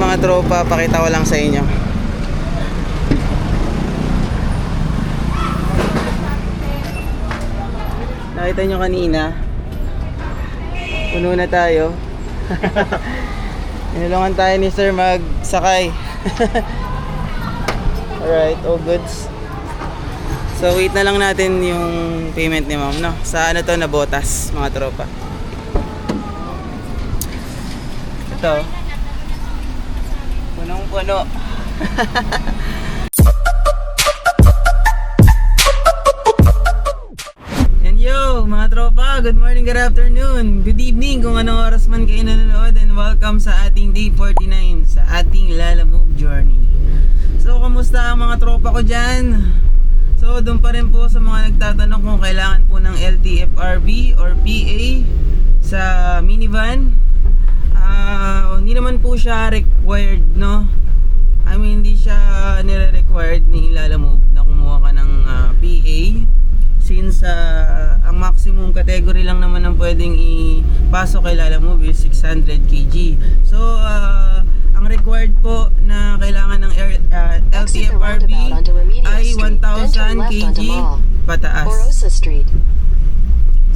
mga tropa, pakita ko lang sa inyo. Nakita nyo kanina, puno na tayo. Inulungan tayo ni sir magsakay. Alright, all goods. So wait na lang natin yung payment ni ma'am, no? Sa ano to, na botas, mga tropa. Ito, punong-puno. And yo, mga tropa, good morning, good afternoon, good evening kung anong oras man kayo nanonood, and welcome sa ating day 49 sa ating Lalamove journey. So, kamusta ang mga tropa ko dyan? So, doon pa rin po sa mga nagtatanong kung kailangan po ng LTFRB or PA sa minivan. Hindi naman po siya required, no? I mean, hindi siya nire-required ni Lalamove na kumuha ka ng PA, since ang maximum category lang naman ang pwedeng ipasok kay Lalamove is 600 kg. So, ang required po na kailangan ng LTFRB ay 1,000 kg pataas.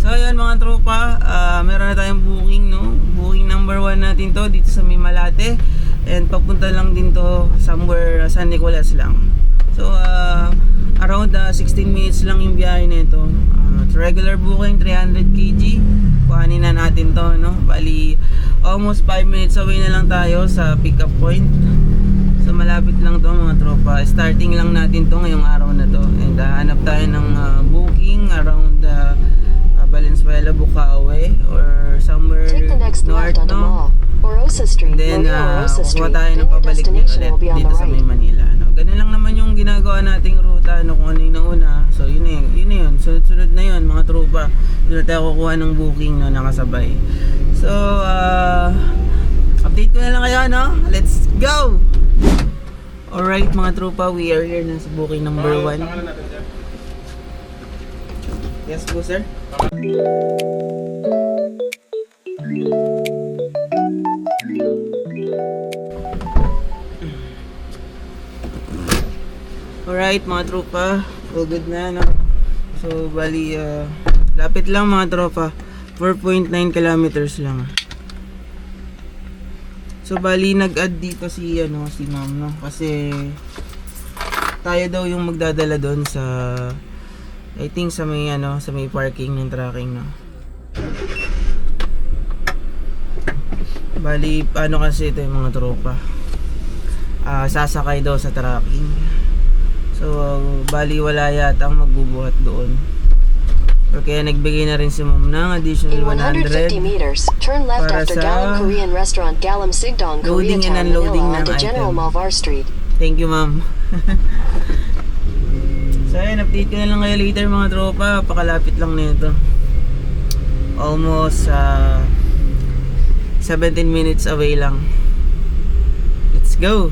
So ayan mga tropa, meron na tayong booking, no? Booking number 1 natin to dito sa may Malate, and papunta lang din to somewhere San Nicolas lang. So around 16 minutes lang yung biyahe nito. Regular booking 300 kg. Kuhanin na natin to, no? Bali almost 5 minutes away na lang tayo sa pick up point. So malapit lang to mga tropa. Starting lang natin to ngayong araw na to, and hanap tayo ng booking around Valenzuela, Bukawi, or somewhere north, no? And then kukuha tayo ng pabalik din ulit dito sa may Manila, no? Ganun lang naman yung ginagawa nating ruta, no? Kung ano yung nauna. So yun na yun, sunod-sunod na yun mga tropa. Doon na tayo kukuha ng booking, no? Nakasabay. So update ko na lang kayo, no? Let's go! Alright mga tropa, we are here na sa booking number 1. Yes po sir. Alright mga tropa, all good na, no? So bali lapit lang mga tropa, 4.9 kilometers lang. So bali nag-add dito si ma'am, no? Kasi tayo daw yung magdadala doon sa, I think sa may sa may parking ng tracking, no? Bali kasi ito yung mga tropa, sasakay daw sa tracking. So bali wala yata ang magbubuhat doon. So, kaya nagbigay na rin si ma'am ng additional 100 meters, turn left para after sa Galam Korean Restaurant, Galam Sigdong, loading and Koreatown, unloading Manila, ng onto General item. Malvar Street. Thank you ma'am. So ayun, update ko na lang kayo later mga tropa. Pakalapit lang nito. Almost 17 minutes away lang. Let's go!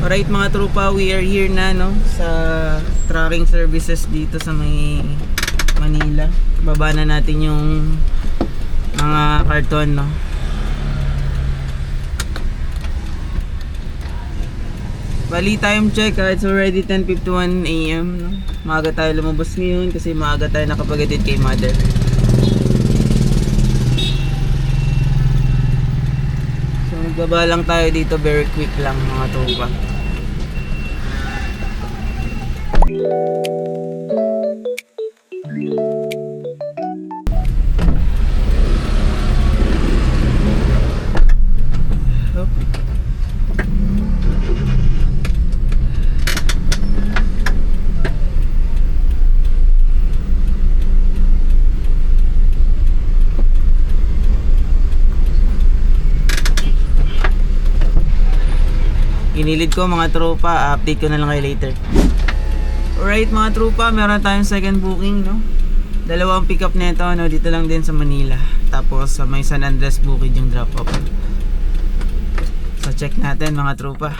Alright mga tropa, we are here na, no? Sa tracking services dito sa may Manila. Baba na natin yung mga karton, no? Bali time check, it's already 10:51 AM, no? Maaga tayo lumabas ngayon kasi maaga tayo nakapagatid kay mother. So magbaba lang tayo dito, very quick lang mga tropa. Inilid ko mga tropa, update ko na lang kayo later. Alright mga tropa, meron tayong second booking, no? Dalawang pick up nito, no? Dito lang din sa Manila. Tapos sa may San Andres Bukid yung drop off. So check natin mga tropa.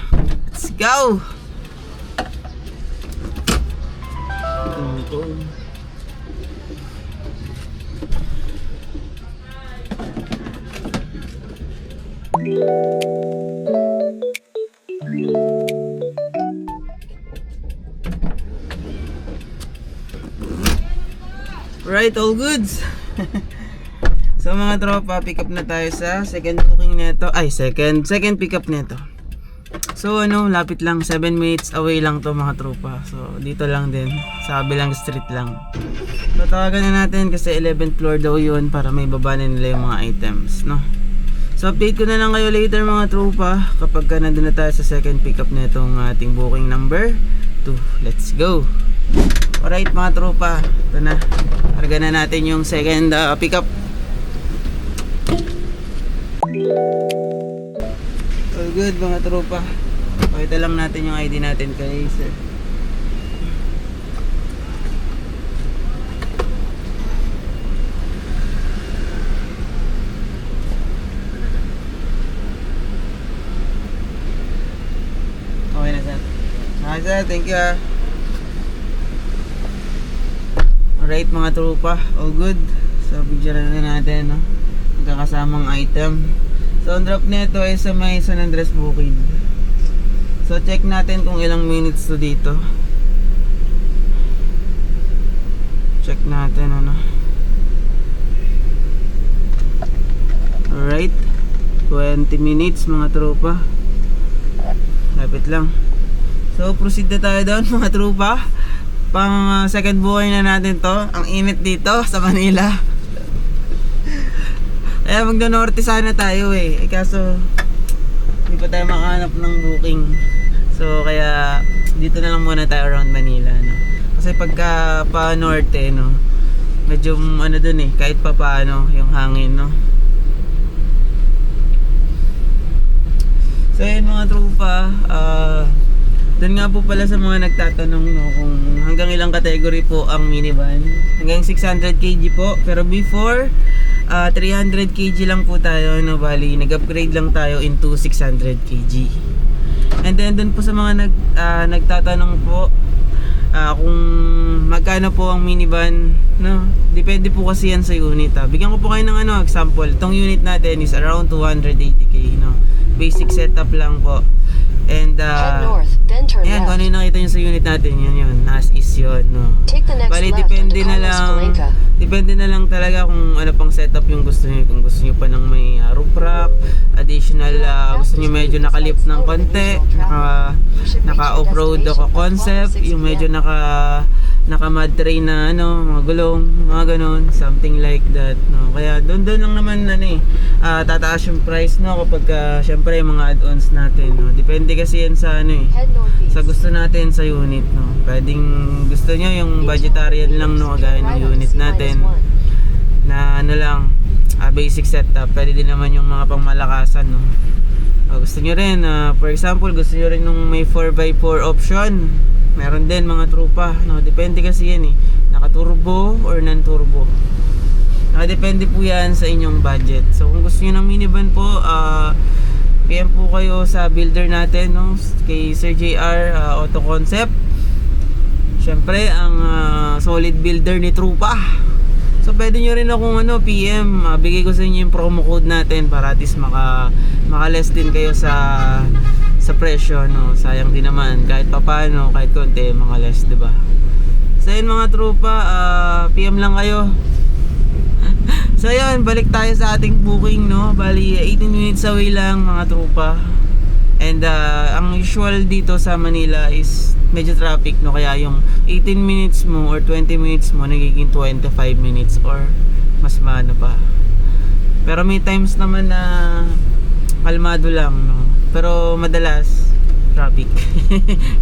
Let's go! Right, all goods. So mga tropa, pick up na tayo sa second booking neto. Ay, second pick up neto. So lapit lang, 7 minutes away lang to mga tropa. So dito lang din, sa kabilang street lang. So tawagan na natin kasi 11th floor daw yun para may baba na nila yung mga items, no? So update ko na lang kayo later mga tropa kapag ka nandun na tayo sa second pickup na itong ating booking number 2. Let's go! Alright mga tropa, ito na. Karga na natin yung second pickup. All good mga tropa. Pakita lang natin yung ID natin kay sir. Okay na sir. Okay sir, thank you ah. Alright mga tropa, all good. So bigyan na natin, no? Magkakasamang item. So ang drop nito ay sa may San Andres Bukid. So check natin kung ilang minutes to dito. Check natin ano. Alright, 20 minutes mga tropa. Lapit lang. So proceed na tayo doon mga tropa. Pang second buhay na natin to. Ang init dito sa Manila. Kaya magdo-norte sana tayo eh. Kaso hindi pa tayo makahanap ng booking. So kaya dito na lang muna tayo around Manila, no? Kasi pagka pa norte, no, medyo dun eh, kahit pa paano yung hangin, no. So yun mga tropa, doon nga po pala sa mga nagtatanong, no, kung hanggang ilang category po ang minivan. Hanggang 600 kg po, pero before 300 kg lang po tayo, no, bali nag-upgrade lang tayo into 600 kg. And then doon po sa mga nagtatanong po kung magkano po ang minivan, no, depende po kasi yan sa unit. Bigyan ko po kayo ng example. Itong unit natin is around 280k, no, basic setup lang po. And Head north, then turn ayan, kung ano left. yung nakita nyo sa unit natin, yun, as is yun, no. Take the next Bali, left depende onto na Carlos lang, Palenca. depende na lang talaga kung ano pang setup yung gusto niyo. Kung gusto niyo pa ng may roof rack, additional, gusto niyo medyo nakalip ng konti, naka off-road ako concept, yung medyo naka mud tray na mga gulong, mga ganon, something like that, no. Kaya doon lang naman tataas yung price, no, kapag syempre yung mga add-ons natin, no. Depende kasi yan sa Head northeast. sa gusto natin sa unit, no. Pwedeng gusto nyo yung vegetarian lang, no, kagaya ng unit natin na lang basic setup. Pwede din naman yung mga pangmalakasan, no. Gusto nyo rin, for example, gusto nyo rin nung may 4x4 option, meron din mga tropa, no. Depende kasi yan naka turbo or non turbo, nakadepende po yan sa inyong budget. So kung gusto nyo ng minivan po, PM po kayo sa builder natin, no, kay Sir JR Auto Concept. Syempre ang solid builder ni Trupa. So pwede nyo rin akong PM, bigay ko sa inyo yung promo code natin para at least maka less din kayo sa presyo, no. Sayang din naman kahit papaano, kahit konti mga less, 'di ba? So yun mga tropa, PM lang kayo. So yun, balik tayo sa ating booking, no. Bali 18 minutes away lang mga tropa. And ang usual dito sa Manila is medyo traffic, no. Kaya yung 18 minutes mo or 20 minutes mo nagiging 25 minutes or mas maano pa. Pero may times naman na kalmado lang, no. Pero madalas traffic.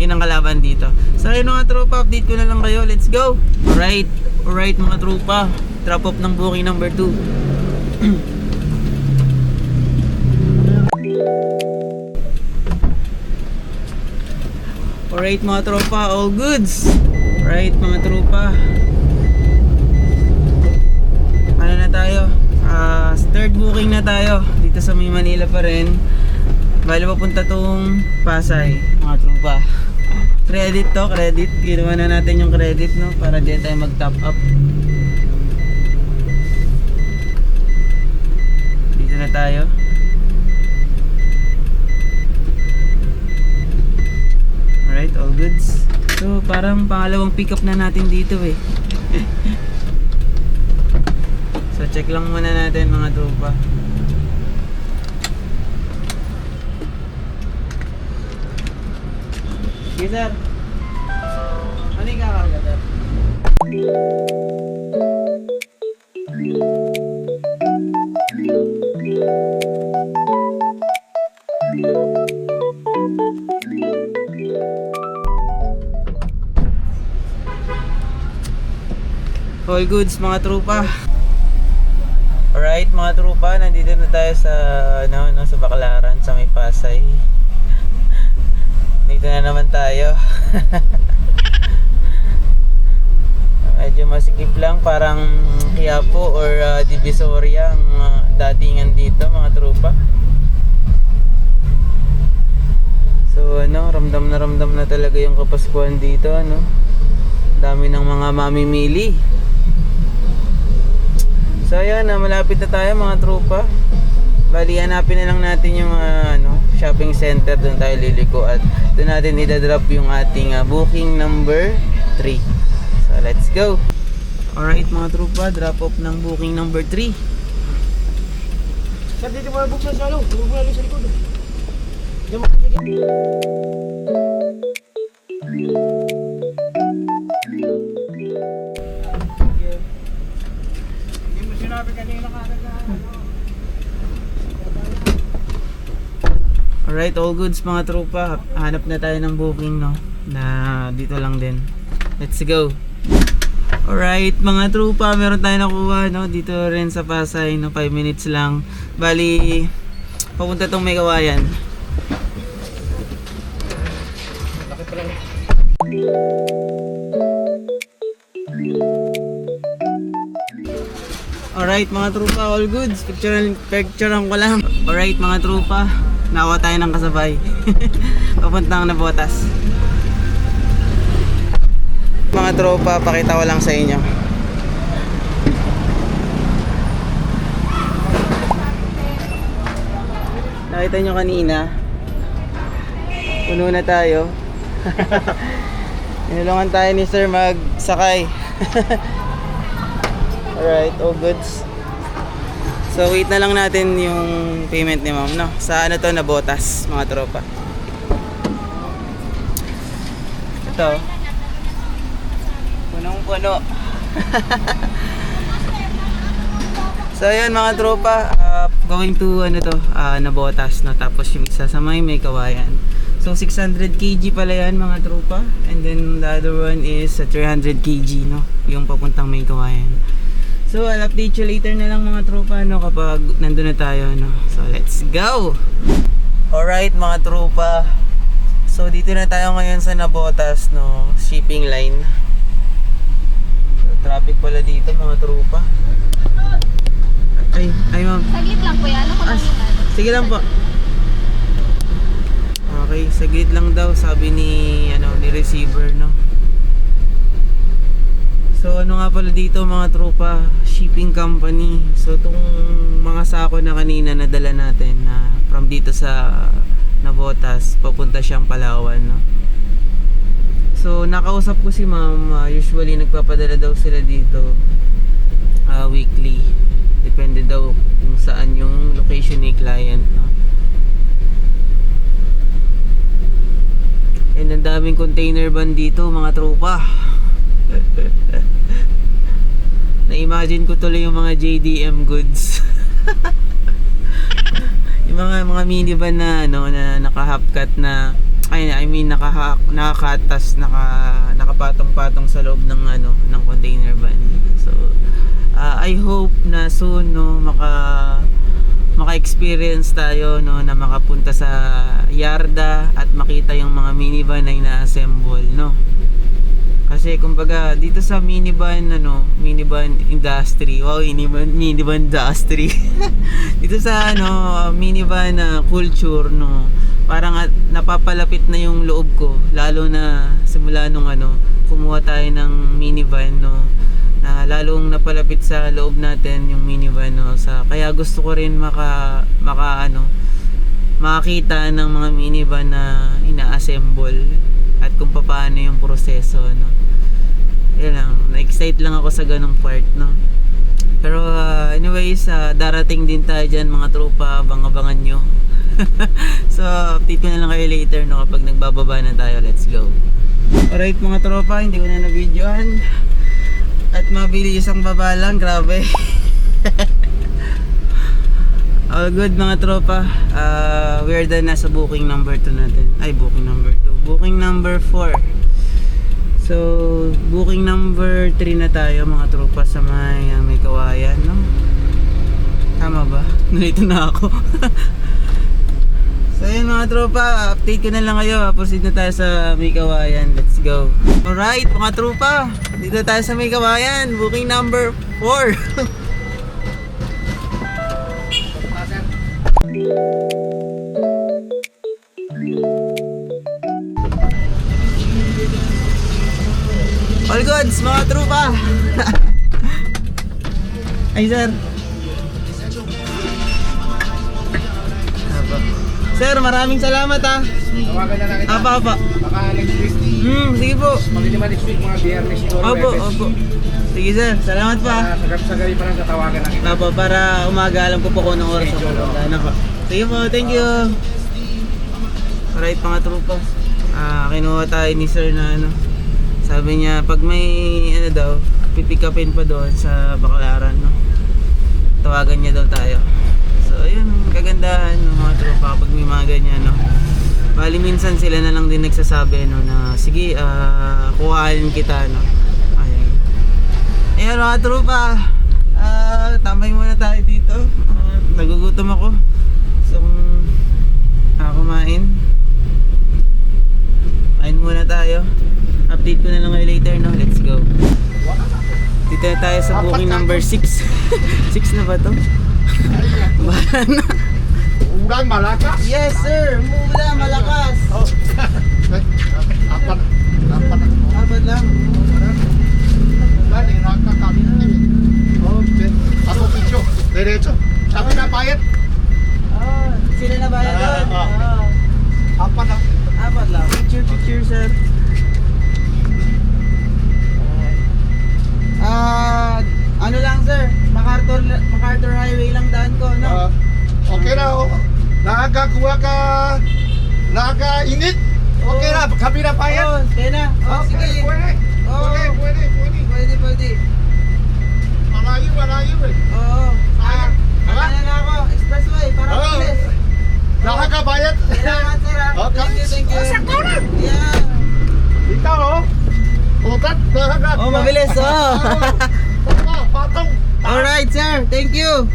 Yun ang kalaban dito. So yun mga tropa, update ko na lang kayo. Let's go! Alright mga tropa, drop off ng booking number 2. Alright mga tropa, all goods. Alright mga tropa, ano na tayo, third booking na tayo dito sa may Manila pa rin. Bali papunta tong Pasay mga tropa. Credit, ginawa na natin yung credit, no, para di tayo mag top up. Dito na tayo. Alright, all goods. So parang pangalawang pick up na natin dito check lang muna natin mga tropa. Sige sir. Ano yung kakarga sir? All goods mga tropa. Alright mga tropa, nandito na tayo sa sa Baclaran, sa may Pasay. Dito na naman tayo. Medyo masikip lang, parang Quiapo or Divisoria ang datingan dito mga tropa. So ramdam na talaga yung Kapaskuhan dito, dami ng mga mamimili. So ayan, malapit na tayo mga tropa. Bali, hanapin na lang natin yung shopping center, doon tayo liliko at doon natin idadrop yung ating booking number 3. So let's go. Alright mga tropa, drop off ng booking number 3. Sir, dito mo na buksan sa loob. Huwag mo na sa likod. Diyan mo kasi. Hindi mo sinabi kanina kagad na. Alright, all goods mga tropa. Hanap na tayo ng booking na dito lang din. Let's go. Alright mga tropa, meron tayo nakuha dito rin sa Pasay, 5 minutes lang. Bali, papunta tong may kawayan. Laki pa lang. Alright mga tropa, all goods. Picturean ko lang. Alright mga tropa, nakuha tayo ng kasabay. Papuntang Navotas. Mga tropa, pakita ko lang sa inyo. Nakita nyo kanina, puno na tayo. Inulungan tayo ni sir magsakay. Alright, all goods. So wait na lang natin yung payment ni ma'am, sa Navotas mga tropa. Ito, punong-puno. So ayun mga tropa, going to Navotas, tapos yung isa sa may kawayan. So 600 kg pala yan mga tropa, and then the other one is 300 kg yung papuntang may kawayan. So I'll update you later na lang mga tropa kapag nandun na tayo So let's go. Alright mga tropa, so dito na tayo ngayon sa Navotas shipping line. Traffic pala dito mga tropa. Ay ma'am. Saglit lang po yan. Ano ko lang yung Sige lang po. Okay, saglit lang daw sabi ni receiver So nga pala dito mga tropa, shipping company. So itong mga sako na kanina nadala natin from dito sa Navotas, papunta siyang Palawan So nakausap ko si ma'am, usually nagpapadala daw sila dito weekly. Depende daw kung saan yung location ni client And ang daming container van dito mga tropa. Na-imagine ko tuloy yung mga JDM goods. Yung mga minivan na na naka-half-cut na naka-cut-tas, nakapatong-patong sa loob ng ng container van. So I hope na soon maka-experience tayo na makapunta sa yarda at makita yung mga minivan na ina-assemble Kasi kumbaga dito sa minivan industry, minivan industry. Dito sa minivan culture parang napapalapit na yung loob ko, lalo na simula nung kumuha tayo ng minivan na lalong napalapit sa loob natin yung minivan kaya gusto ko rin makakita ng mga minivan na ina-assemble at kung paano yung proseso Yan lang, na-excite lang ako sa ganung part Pero anyways, darating din tayo dyan mga tropa, abangan nyo. So update ko na lang kayo later no, kapag nagbababa na tayo. Let's go. Alright mga tropa, hindi ko na na-videoan. At mabilis ang baba lang, grabe. All good mga tropa. We're done na sa booking number 2 natin. Ay, booking number 2. Booking number 4. So, booking number 3 na tayo mga tropa sa may kawayan, no? Tama ba? Nalito na ako. So yun mga tropa, update ko na lang kayo. Proceed na tayo sa may kawayan. Let's go. Alright mga tropa, dito tayo sa may kawayan. Booking number 4. All goods mga tropa. Ay sir. Sir, maraming salamat ha. Tawagan na lang kita. Apa. Baka next week. Sige po. Pag-lima next week, mga biyernes siguro. Opo. Sige sir, salamat pa. Sagari pa lang tatawagan na kita. Apo, para umaga alam ko po kung anong oras ako. Ano po. Sige po, thank you. Alright mga tropa. Kinuha tayo ni sir na ano. Sabi niya pag may ano daw, pipick upin pa doon sa Baclaran, no. Tawagan niya daw tayo. So ayun, kagandahan ng mga tropa kapag may mga ganyan, no. Bali minsan sila na lang din nagsasabi no na sige, kuhain kita, no. Ayun mga tropa, tambay muna tayo dito. Nagugutom ako. So kumain. Kain muna tayo. Update ko na lang kayo later, no. Let's go. Dito na tayo sa booking number 6. 6 na ba to? Bahala na. Ulan, malakas? Yes sir, mula malakas. Oh. Apat. Apat lang. Ulan, nakakakali na yun. Okay. Ako picture. Diretso. Sabi na bayad. Sila na bayad doon? Apat na. Apat lang. Picture sir. Ano lang sir, MacArthur Highway lang daan ko, no? Okay na. Nakakakuha ka. Nakakainit. Okay na. Kami na bayad. Kaya na. Sige. Pwede. Pwede. Malayo eh. Oo. Sayang. Ano na ako, expressway, para mabilis. Nakakabayad. Salamat sir. Okay. Thank you. Sakto na. Yeah. Ikaw Utat. Mabilis, Patong. Alright sir, thank you.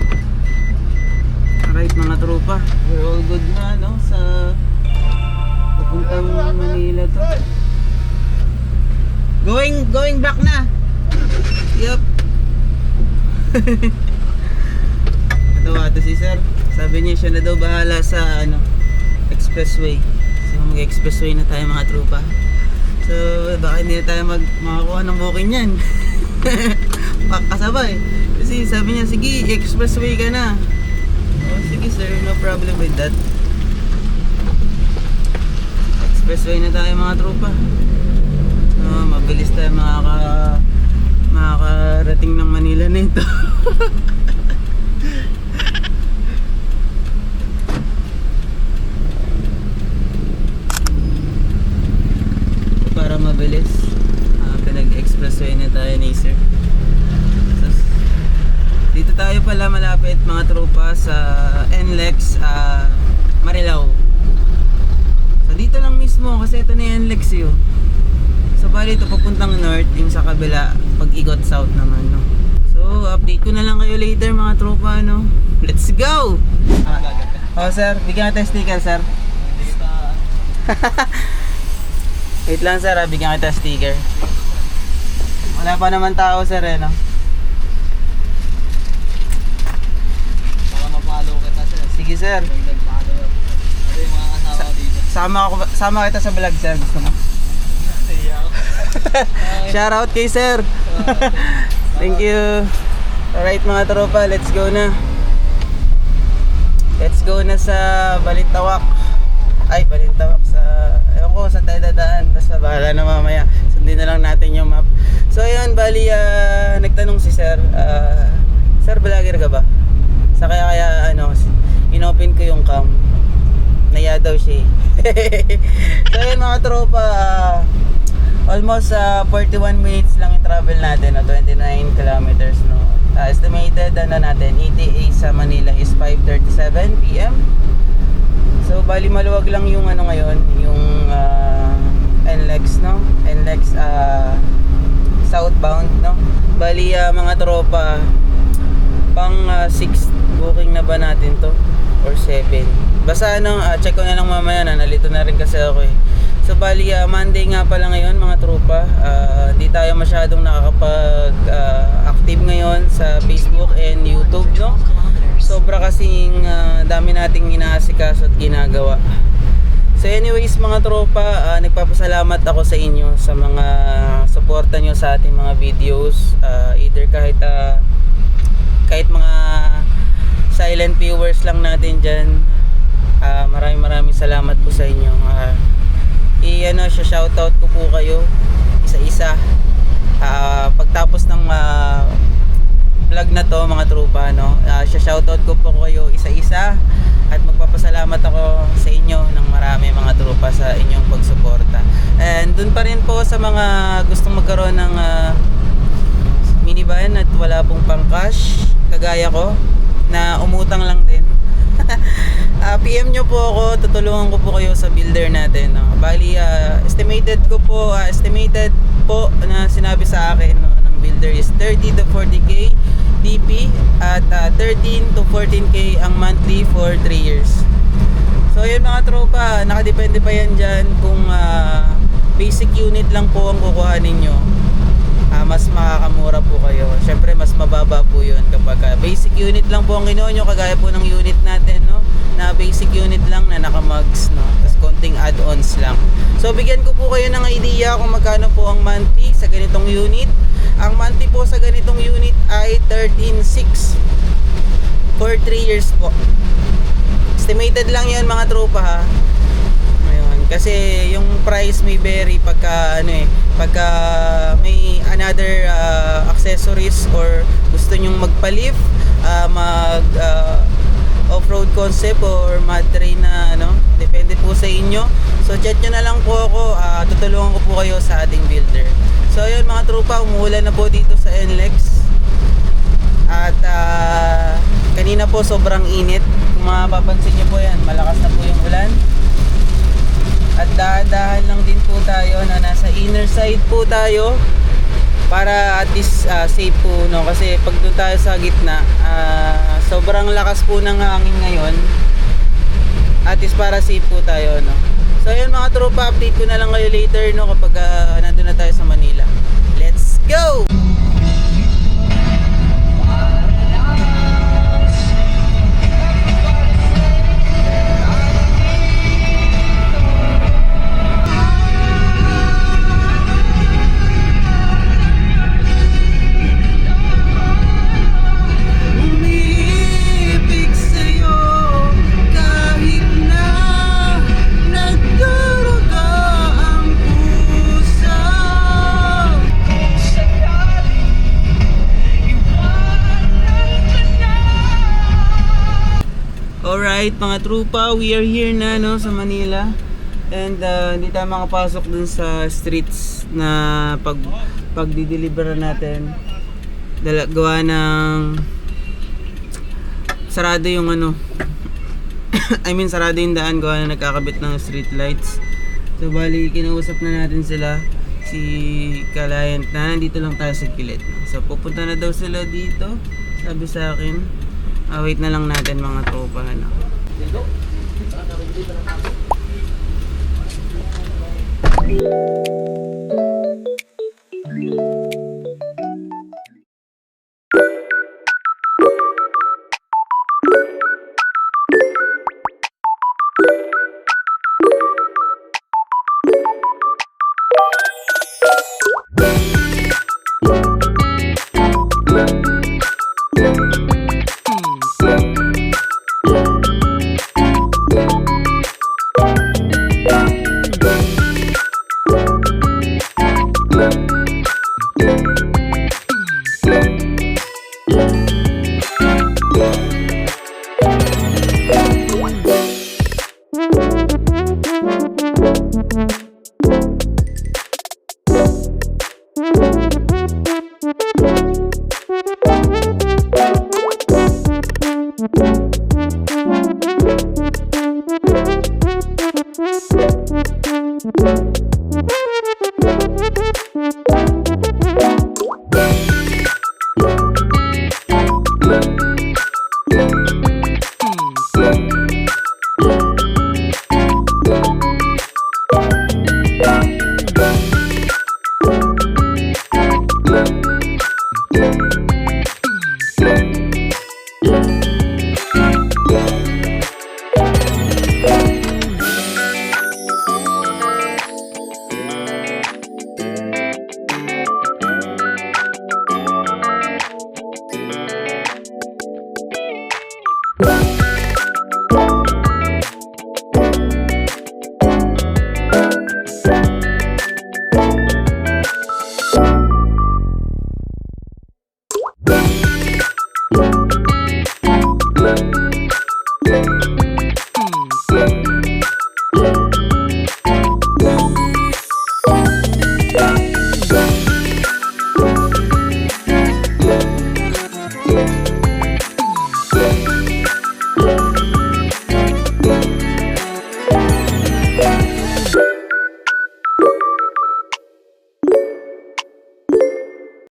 Alright mga tropa, we're all good na, no? Sa papuntang Manila to. Going back na. Yup. Natawa to si sir. Sabi niya siya na daw bahala sa expressway. So mag-expressway na tayo mga tropa. So baka hindi na tayo makakuha ng booking yan. Kasabay. Kasi sabi niya, sige, expressway ka na. Oh, sige sir, no problem with that. Expressway na tayo mga tropa. Mabilis tayo makakarating ng Manila nito. Para mabilis, pinag-expressway na tayo ni sir. Dito tayo pala malapit mga tropa sa NLEX Marilao. So dito lang mismo kasi ito na yung NLEX yun. So bali ito papuntang north, yung sa kabila pag ikot south naman, no. So update ko na lang kayo later mga tropa, no. Let's go! Oh sir, bigyan kita sticker sir. Wait lang sir, bigyan kita sticker. Wala pa naman tao sir, no. Sige sir. Sama kita sa vlog sir. Gusto mo? Shout out kay sir. Thank you. Alright mga tropa, let's go na. Let's go na sa Balintawak. Ay, Balintawak sa... Ewan ko saan tayo dadaan. Basta bahala na mamaya. Sundin na lang natin yung map. So ayun, bali nagtanong si sir. Sir, vlogger ka ba? Sa kaya ano, inopen ko yung cam. Naya daw siya eh. So yun mga tropa, almost 41 minutes lang yung travel natin, no? 29 kilometers, no? Estimated ano natin, ETA sa Manila is 5:37 PM. So bali maluwag lang yung ano ngayon, yung NLEX, no? NLEX southbound, no? Bali mga tropa, pang 6 booking na ba natin to or 7? Basta ano, check ko na lang mamaya, na nalito na rin kasi ako eh. So bali Monday nga pala ngayon mga tropa. Hindi tayo masyadong nakakapag active ngayon sa Facebook and YouTube, no? Sobra kasing dami nating inaasikaso at ginagawa. So anyways mga tropa, nagpapasalamat ako sa inyo sa mga suporta nyo sa ating mga videos, either kahit mga silent viewers lang natin dyan. Maraming salamat po sa inyo. Shoutout ko po kayo isa-isa pagtapos ng vlog na to mga tropa, no? Shoutout ko po kayo isa-isa at magpapasalamat ako sa inyo ng marami mga tropa sa inyong pagsuporta. And dun pa rin po sa mga gustong magkaroon ng minivan at wala pong pang cash kagaya ko na umutang lang din. PM nyo po ako, tutulungan ko po kayo sa builder natin, no? Bali estimated po na sinabi sa akin, no, ng builder is 30 to 40k DP at 13 to 14k ang monthly for 3 years. So yun mga tropa, nakadepende pa yan dyan kung basic unit lang po ang kukuhanin nyo. Mas makakamura po kayo. Syempre mas mababa po yun kapag basic unit lang po ang kinuha nyo, kagaya po ng unit natin, no? Na basic unit lang na naka-mugs, no? Tapos konting add-ons lang. So bigyan ko po kayo ng idea kung magkano po ang monthly sa ganitong unit. Ang monthly po sa ganitong unit ay 13,600 for 3 years po. Estimated lang yun mga tropa, ha. Ayun, kasi yung price may vary pagka may another accessories or gusto nyong magpa-lift, mag off-road concept or mud train na depende po sa inyo. So chat nyo na lang po ako, tutulungan ko po kayo sa ating builder. So ayun mga tropa, umuulan na po dito sa NLEX. At kanina po sobrang init. Kung mapapansin nyo po yan, malakas na po yung ulan. At dahan-dahan lang din po tayo na nasa inner side po tayo para at least safe po, no? Kasi pag doon tayo sa gitna, sobrang lakas po ng hangin ngayon. At least para safe po tayo, no? So yun mga tropa, update ko na lang kayo later, no, kapag nandun na tayo sa Manila. Let's go! Alright mga trupa, we are here na, no, sa Manila. And hindi tayo makapasok dun sa streets na pagdi-deliver natin. Gawa ng sarado yung sarado yung daan, gawa na nagkakabit ng street lights. So bali, kinausap na natin sila, si client na nandito lang tayo sa Kilit. So pupunta na daw sila dito, sabi sa akin. Wait na lang natin mga tropa, ano. Thank